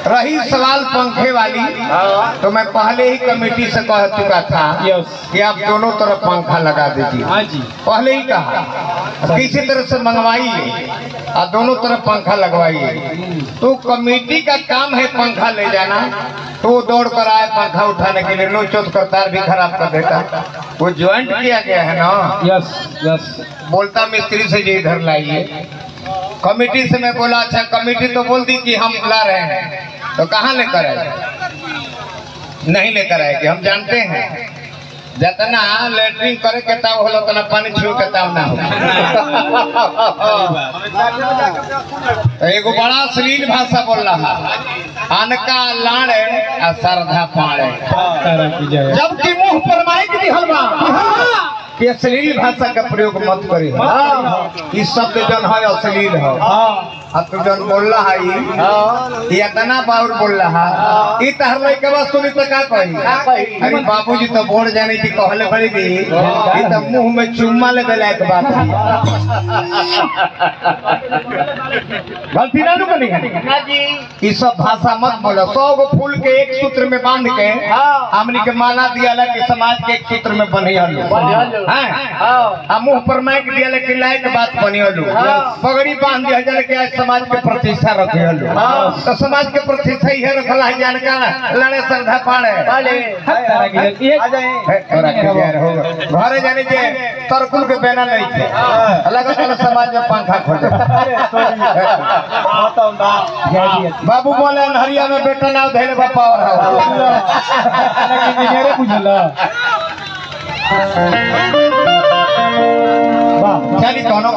रही सवाल पंखे वाली, तो मैं पहले ही कमेटी से कह चुका था कि आप दोनों तरफ पंखा लगा दीजिए। पहले ही कहा किसी तरह से मंगवाइए और दोनों तरफ पंखा लगवाइए। तो कमेटी का काम है पंखा ले जाना, तो वो दौड़ कर आए पंखा उठाने के लिए, नोचोत का तार भी खराब कर देता। वो ज्वाइंट किया गया है ना। Yes yes. बोलता मिस्त्री से ये इधर लाइए। कमेटी से मैं बोला अच्छा, कमेटी तो बोल दी कि हम ला रहे हैं, तो कहाँ लेकर आए? नहीं लेकर आए कि हम जानते हैं जितना लेटरिन करे के ताव हो उतना पानी छू के ताव ना हो। एगो बड़ा अश्लील भाषा बोल रहा, अनका लाड़े आ श्रद्धा पाड़े, जबकि मुंह पर माइक दिहल बा कि अश्लील भाषा का प्रयोग मत करी। इस शब्द जन है अश्लील है। तो जन बोल रहा है इतना बाउर बोल रहा है, तहर लड़के बस सुनी तो का कही? अरे बाबूजी तो बोल जाने की कहले बड़ी दी, तो मुंह में चुम्मा ले बेला एक बात गलती ना बनी है। ये सब भाषा मत बोलो। 100 गो फूल के एक सूत्र में बांध के हमनी के माला दिया कि समाज के एक सूत्र में बनी हलू, मुंह पर माइक दिया कि लायक बात बनी हलू, पगड़ी बांध दिया जाए कि समाज के प्रतिष्ठा रखे हलू। तो समाज के प्रतिष्ठा ही रखला है जानका लड़े श्रद्धा पाड़े घरे जाने के तरकुल के बेना नहीं थे, अलग अलग समाज में पंखा खोजे। बाबू बोले हरिया में बेटा ना धैले बापा और चली कौनो